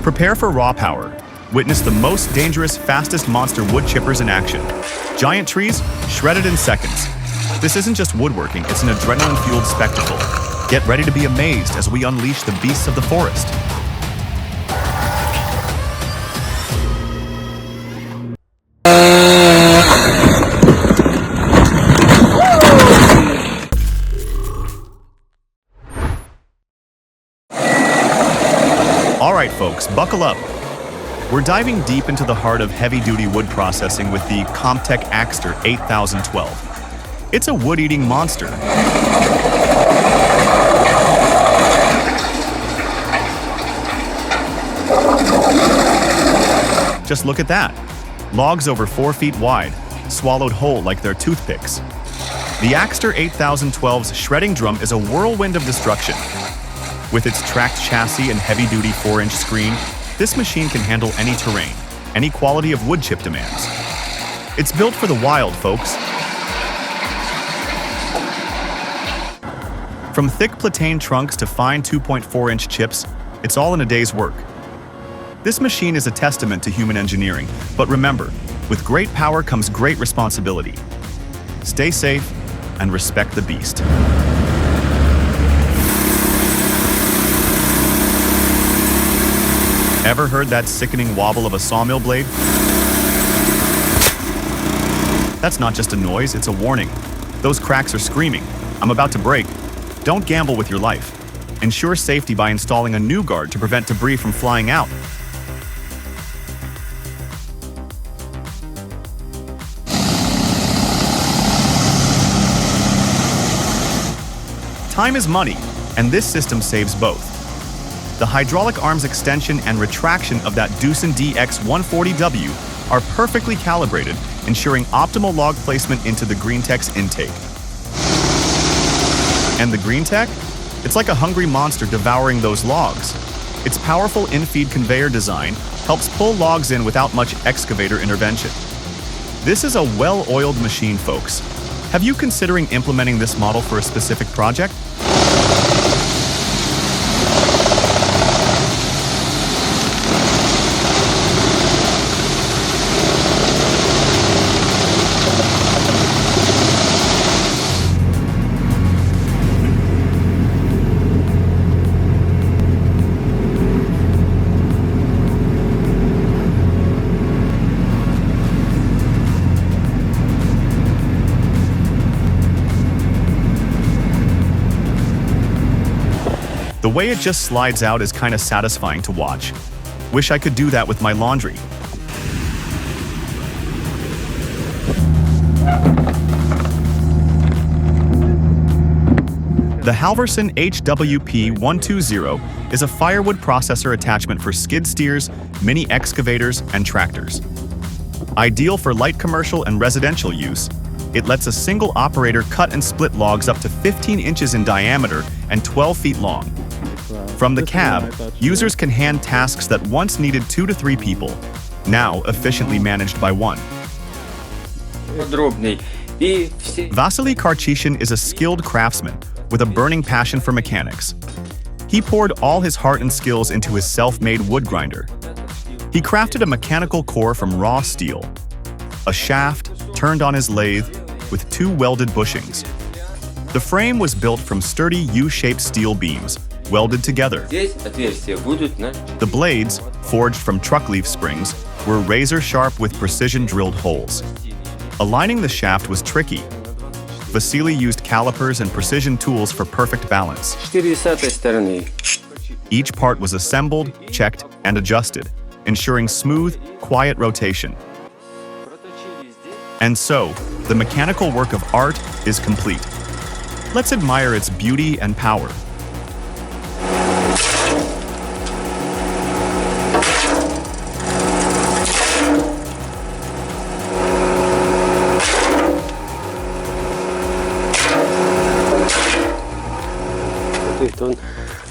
Prepare for raw power. Witness the most dangerous, fastest monster wood chippers in action. Giant trees, shredded in seconds. This isn't just woodworking, it's an adrenaline-fueled spectacle. Get ready to be amazed as we unleash the beasts of the forest. Alright folks, buckle up. We're diving deep into the heart of heavy-duty wood processing with the Comtech Axter 8012. It's a wood-eating monster. Just look at that. Logs over 4 feet wide, swallowed whole like they're toothpicks. The Axter 8012's shredding drum is a whirlwind of destruction. With its tracked chassis and heavy-duty 4-inch screen, this machine can handle any terrain, any quality of wood chip demands. It's built for the wild, folks. From thick platane trunks to fine 2.4-inch chips, it's all in a day's work. This machine is a testament to human engineering, but remember, with great power comes great responsibility. Stay safe and respect the beast. Ever heard that sickening wobble of a sawmill blade? That's not just a noise, it's a warning. Those cracks are screaming. I'm about to break. Don't gamble with your life. Ensure safety by installing a new guard to prevent debris from flying out. Time is money, and this system saves both. The hydraulic arms extension and retraction of that Doosan DX140W are perfectly calibrated, ensuring optimal log placement into the GreenTech's intake. And the GreenTech? It's like a hungry monster devouring those logs. Its powerful in-feed conveyor design helps pull logs in without much excavator intervention. This is a well-oiled machine, folks. Have you considering implementing this model for a specific project? The way it just slides out is kind of satisfying to watch. Wish I could do that with my laundry. The Halverson HWP120 is a firewood processor attachment for skid steers, mini excavators, and tractors. Ideal for light commercial and residential use, it lets a single operator cut and split logs up to 15 inches in diameter and 12 feet long. From the cab, users can hand tasks that once needed 2 to 3 people, now efficiently managed by one. Vasily Karchishin is a skilled craftsman with a burning passion for mechanics. He poured all his heart and skills into his self-made wood grinder. He crafted a mechanical core from raw steel, a shaft turned on his lathe with 2 welded bushings. The frame was built from sturdy U-shaped steel beams, welded together. The blades, forged from truck leaf springs, were razor-sharp with precision-drilled holes. Aligning the shaft was tricky. Vasily used calipers and precision tools for perfect balance. Each part was assembled, checked, and adjusted, ensuring smooth, quiet rotation. And so, the mechanical work of art is complete. Let's admire its beauty and power. Он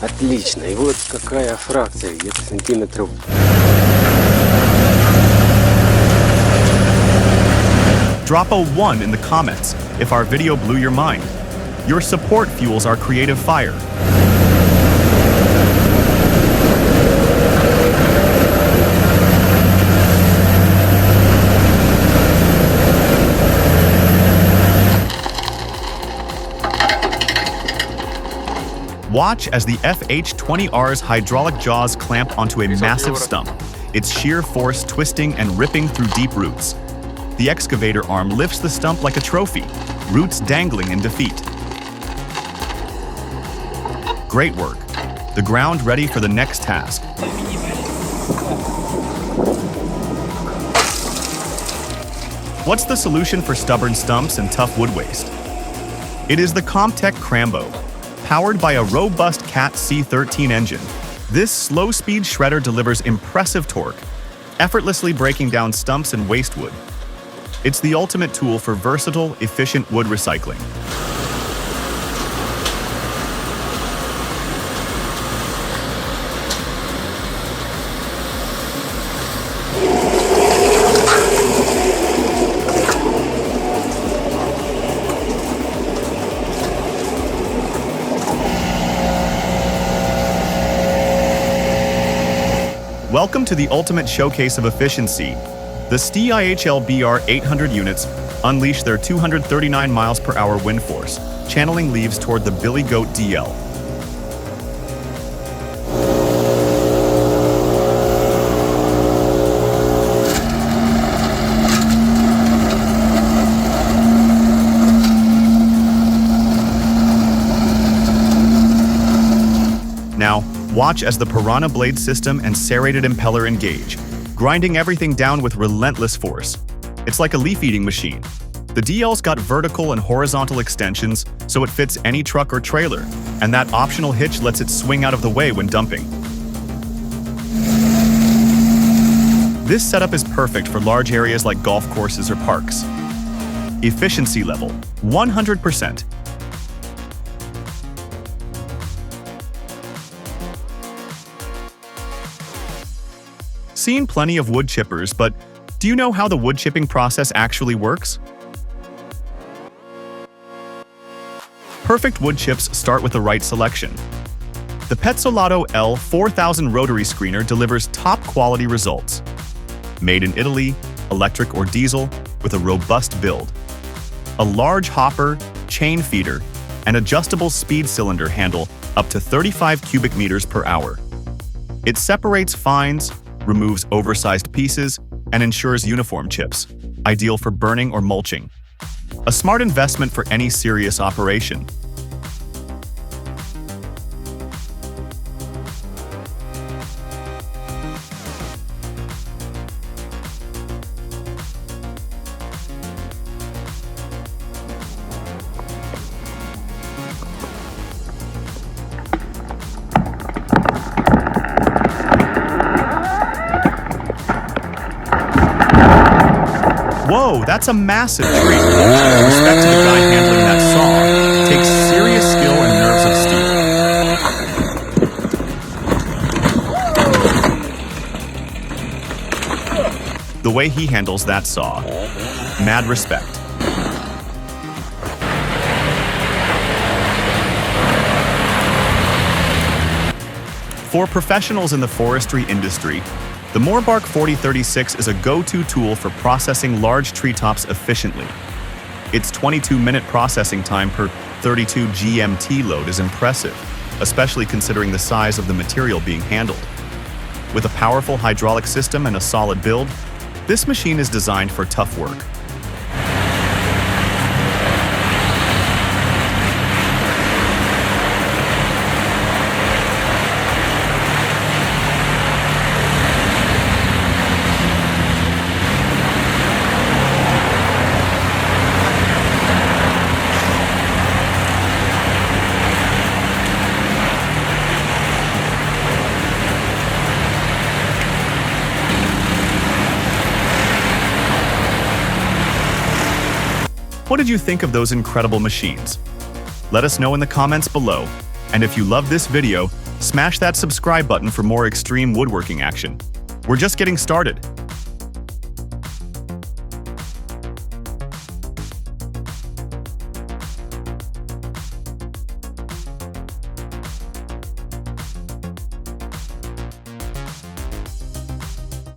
отлично. И вот какая фракция, где-то сантиметров. Drop a 1 in the comments if our video blew your mind. Your support fuels our creative fire. Watch as the FH20R's hydraulic jaws clamp onto a massive stump, its sheer force twisting and ripping through deep roots. The excavator arm lifts the stump like a trophy, roots dangling in defeat. Great work. The ground ready for the next task. What's the solution for stubborn stumps and tough wood waste? It is the Comtech Crambo. Powered by a robust Cat C13 engine, this slow-speed shredder delivers impressive torque, effortlessly breaking down stumps and waste wood. It's the ultimate tool for versatile, efficient wood recycling. Welcome to the ultimate showcase of efficiency. The STIHL BR 800 units unleash their 239 miles per hour wind force, channeling leaves toward the Billy Goat DL. Now, watch as the Piranha blade system and serrated impeller engage, grinding everything down with relentless force. It's like a leaf-eating machine. The DL's got vertical and horizontal extensions, so it fits any truck or trailer, and that optional hitch lets it swing out of the way when dumping. This setup is perfect for large areas like golf courses or parks. Efficiency level, 100%. Seen plenty of wood chippers, but do you know how the wood chipping process actually works? Perfect wood chips start with the right selection. The Pezzolato L4000 rotary screener delivers top-quality results. Made in Italy, electric or diesel, with a robust build. A large hopper, chain feeder, and adjustable speed cylinder handle up to 35 cubic meters per hour. It separates fines, removes oversized pieces, and ensures uniform chips, ideal for burning or mulching. A smart investment for any serious operation. Whoa, that's a massive tree. Respect to the guy handling that saw. Takes serious skill and nerves of steel. The way he handles that saw, mad respect. For professionals in the forestry industry, the Morbark 4036 is a go-to tool for processing large treetops efficiently. Its 22-minute processing time per 32 GMT load is impressive, especially considering the size of the material being handled. With a powerful hydraulic system and a solid build, this machine is designed for tough work. What did you think of those incredible machines? Let us know in the comments below, and if you love this video, smash that subscribe button for more extreme woodworking action. We're just getting started.